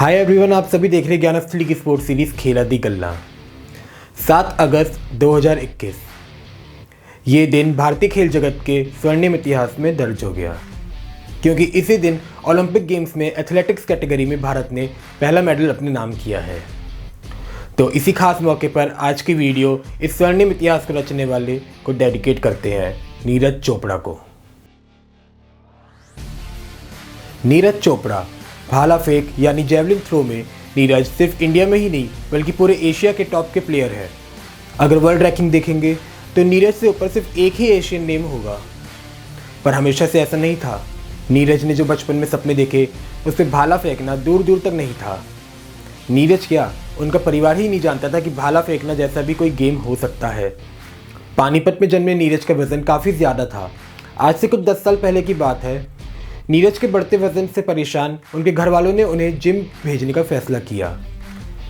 Hi everyone, आप सभी देख रहे हैं ज्ञान असली की स्पोर्ट्स सीरीज खेला दी गल्ला। 7 अगस्त 2021 ये दिन भारतीय खेल जगत के स्वर्णिम इतिहास में दर्ज हो गया, क्योंकि इसी दिन ओलंपिक गेम्स में एथलेटिक्स कैटेगरी में भारत ने पहला मेडल अपने नाम किया है। तो इसी खास मौके पर आज की वीडियो इस स्वर्णिम इतिहास को रचने वाले को डेडिकेट करते हैं नीरज चोपड़ा को। नीरज चोपड़ा भाला फेंक यानी जेवलिन थ्रो में नीरज सिर्फ इंडिया में ही नहीं बल्कि पूरे एशिया के टॉप के प्लेयर हैं। अगर वर्ल्ड रैंकिंग देखेंगे तो नीरज से ऊपर सिर्फ एक ही एशियन नेम होगा, पर हमेशा से ऐसा नहीं था। नीरज ने जो बचपन में सपने देखे उस पर भाला फेंकना दूर दूर तक नहीं था। नीरज क्या, उनका परिवार ही नहीं जानता था कि भाला फेंकना जैसा भी कोई गेम हो सकता है। पानीपत में जन्मे नीरज का वज़न काफ़ी ज़्यादा था। आज से कुछ 10 साल पहले की बात है। नीरज के बढ़ते वजन से परेशान उनके घर वालों ने उन्हें जिम भेजने का फैसला किया,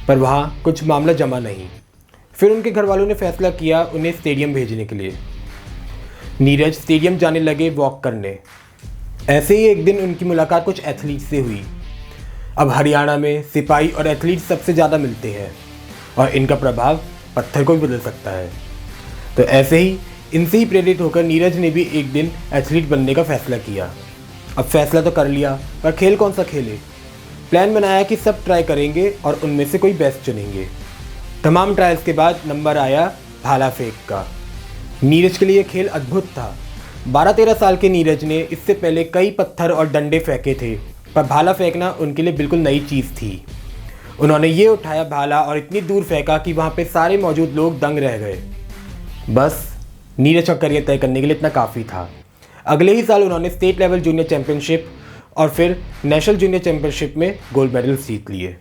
पर वहाँ कुछ मामला जमा नहीं। फिर उनके घर वालों ने फैसला किया उन्हें स्टेडियम भेजने के लिए। नीरज स्टेडियम जाने लगे वॉक करने। ऐसे ही एक दिन उनकी मुलाकात कुछ एथलीट से हुई। अब हरियाणा में सिपाही और एथलीट सबसे ज़्यादा मिलते हैं और इनका प्रभाव पत्थर को भी बदल सकता है। तो ऐसे ही इनसे ही प्रेरित होकर नीरज ने भी एक दिन एथलीट बनने का फैसला किया। अब फैसला तो कर लिया, पर खेल कौन सा खेले। प्लान बनाया कि सब ट्राई करेंगे और उनमें से कोई बेस्ट चुनेंगे। तमाम ट्रायल्स के बाद नंबर आया भाला फेंक का। नीरज के लिए यह खेल अद्भुत था। 12-13 साल के नीरज ने इससे पहले कई पत्थर और डंडे फेंके थे, पर भाला फेंकना उनके लिए बिल्कुल नई चीज़ थी। उन्होंने ये उठाया भाला और इतनी दूर फेंका कि वहाँ पे सारे मौजूद लोग दंग रह गए। बस नीरज का करियर तय करने के लिए इतना काफ़ी था। अगले ही साल उन्होंने स्टेट लेवल जूनियर चैंपियनशिप और फिर नेशनल जूनियर चैंपियनशिप में गोल्ड मेडल जीत लिए।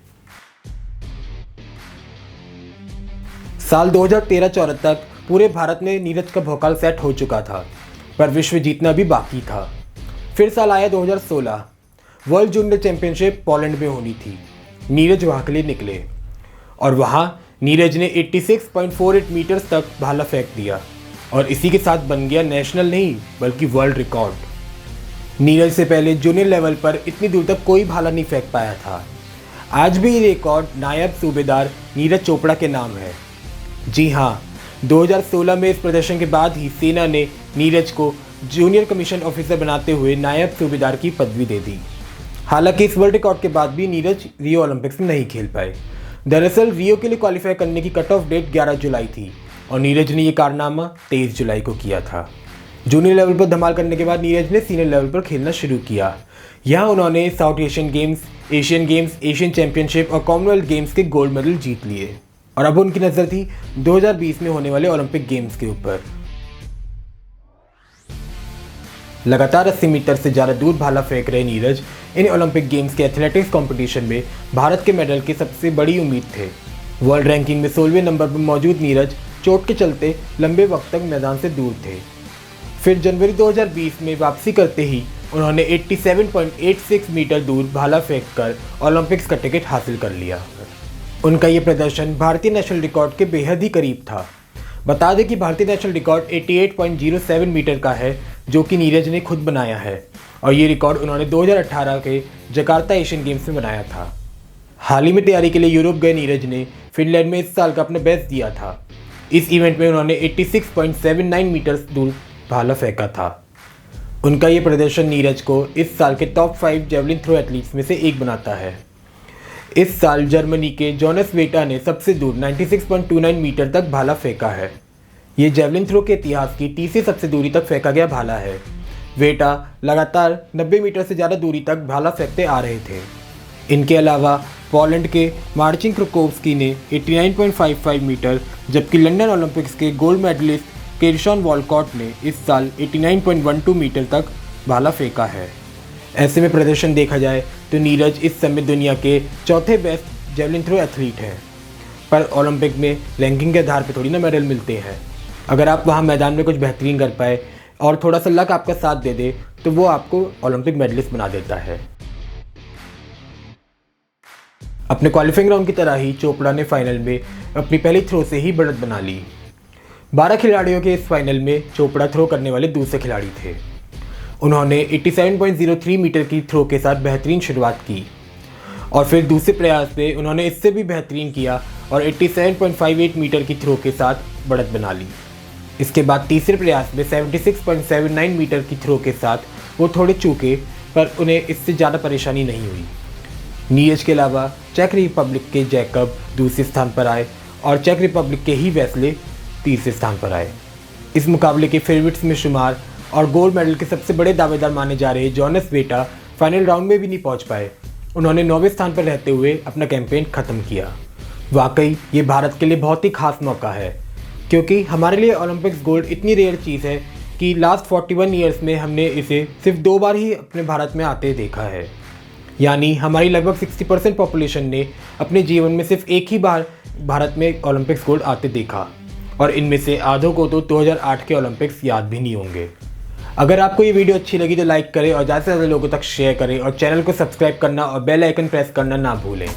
साल 2013-14 तक पूरे भारत में नीरज का भौकाल सेट हो चुका था, पर विश्व जीतना भी बाकी था। फिर साल आया 2016। वर्ल्ड जूनियर चैंपियनशिप पोलैंड में होनी थी। नीरज वहाँ के लिए निकले और वहाँ नीरज ने 86.48 मीटर्स तक भाला फेंक दिया और इसी के साथ बन गया नेशनल नहीं बल्कि वर्ल्ड रिकॉर्ड। नीरज से पहले जूनियर लेवल पर इतनी दूर तक कोई भाला नहीं फेंक पाया था। आज भी ये रिकॉर्ड नायब सूबेदार नीरज चोपड़ा के नाम है। जी हाँ, 2016 में इस प्रदर्शन के बाद ही सेना ने नीरज को जूनियर कमीशन ऑफिसर बनाते हुए नायब सूबेदार की पदवी दे दी। हालांकि इस वर्ल्ड रिकॉर्ड के बाद भी नीरज रियो ओलंपिक्स में नहीं खेल पाए। दरअसल रियो के लिए क्वालिफाई करने की कट ऑफ डेट 11 जुलाई थी और नीरज ने ये कारनामा 23 जुलाई को किया था। जूनियर लेवल पर धमाल करने के बाद नीरज ने सीनियर लेवल पर खेलना शुरू किया। यहाँ उन्होंने south Asian games, Asian games, Asian championship और कॉमनवेल्थ गेम्स के गोल्ड मेडल जीत लिए और अब उनकी नज़र थी 2020 में होने वाले ओलंपिक गेम्स के ऊपर। लगातार 80 मीटर से ज़्यादा दूर भाला फेंक रहे नीरज इन ओलंपिक गेम्स के एथलेटिक्स कंपटीशन में भारत के मेडल की सबसे बड़ी उम्मीद थे। वर्ल्ड रैंकिंग में 16वें नंबर पर मौजूद नीरज चोट के चलते लंबे वक्त तक मैदान से दूर थे। फिर जनवरी 2020 में वापसी करते ही उन्होंने 87.86 मीटर दूर भाला फेंककर ओलंपिक्स का टिकट हासिल कर लिया। उनका ये प्रदर्शन भारतीय नेशनल रिकॉर्ड के बेहद ही करीब था। बता दें कि भारतीय नेशनल रिकॉर्ड 88.07 मीटर का है, जो कि नीरज ने खुद बनाया है और ये रिकॉर्ड उन्होंने 2018 के जकार्ता एशियन गेम्स में बनाया था। हाल ही में तैयारी के लिए यूरोप गए नीरज ने फिनलैंड में इस साल का अपना बेस्ट दिया था। इस इवेंट में उन्होंने 86.79 मीटर दूर भाला फेंका था। उनका ये प्रदर्शन नीरज को इस साल के टॉप 5 जेवलिन थ्रो एथलीट्स में से एक बनाता है। इस साल जर्मनी के जोनास वेटा ने सबसे दूर 96.29 मीटर तक भाला फेंका है। ये जेवलिन थ्रो के इतिहास की तीसरी सबसे दूरी तक फेंका गया भाला है। वेटा लगातार 90 मीटर से ज़्यादा दूरी तक भाला फेंकते आ रहे थे। इनके अलावा पोलैंड के मार्चिन क्रोकोव्स्की ने 89.55 मीटर, जबकि लंदन ओलंपिक्स के गोल्ड मेडलिस्ट केरशॉन वॉलकॉट ने इस साल 89.12 मीटर तक भाला फेंका है। ऐसे में प्रदर्शन देखा जाए तो नीरज इस समय दुनिया के चौथे बेस्ट जेवलिन थ्रो एथलीट हैं, पर ओलंपिक में रैंकिंग के आधार पर थोड़ी ना मेडल मिलते हैं। अगर आप वहाँ मैदान में कुछ बेहतरीन कर पाए और थोड़ा सा लक आपका साथ दे दे तो वो आपको ओलंपिक मेडलिस्ट बना देता है। अपने क्वालिफाइंग राउंड की तरह ही चोपड़ा ने फाइनल में अपनी पहली थ्रो से ही बढ़त बना ली। 12 खिलाड़ियों के इस फाइनल में चोपड़ा थ्रो करने वाले दूसरे खिलाड़ी थे। उन्होंने 87.03 मीटर की थ्रो के साथ बेहतरीन शुरुआत की और फिर दूसरे प्रयास में उन्होंने इससे भी बेहतरीन किया और 87.58 मीटर की थ्रो के साथ बढ़त बना ली। इसके बाद तीसरे प्रयास में 76.79 मीटर की थ्रो के साथ वो थोड़े चूके, पर उन्हें इससे ज़्यादा परेशानी नहीं हुई। नीरज के अलावा चेक रिपब्लिक के जैकब दूसरे स्थान पर आए और चेक रिपब्लिक के ही वेस्ले तीसरे स्थान पर आए। इस मुकाबले के फेवरेट्स में शुमार और गोल्ड मेडल के सबसे बड़े दावेदार माने जा रहे जोनास बेटा फाइनल राउंड में भी नहीं पहुंच पाए। उन्होंने 9वें स्थान पर रहते हुए अपना कैंपेन ख़त्म किया। वाकई ये भारत के लिए बहुत ही खास मौका है, क्योंकि हमारे लिए ओलंपिक्स गोल्ड इतनी रेयर चीज़ है कि लास्ट 41 ईयर्स में हमने इसे सिर्फ 2 बार ही अपने भारत में आते देखा है। यानी हमारी लगभग 60% पॉपुलेशन ने अपने जीवन में सिर्फ एक ही बार भारत में ओलंपिक्स गोल्ड आते देखा, और इनमें से आधों को तो 2008 के ओलंपिक्स याद भी नहीं होंगे। अगर आपको ये वीडियो अच्छी लगी तो लाइक करें और ज़्यादा से ज़्यादा लोगों तक शेयर करें और चैनल को सब्सक्राइब करना और बेल आइकन प्रेस करना ना भूलें।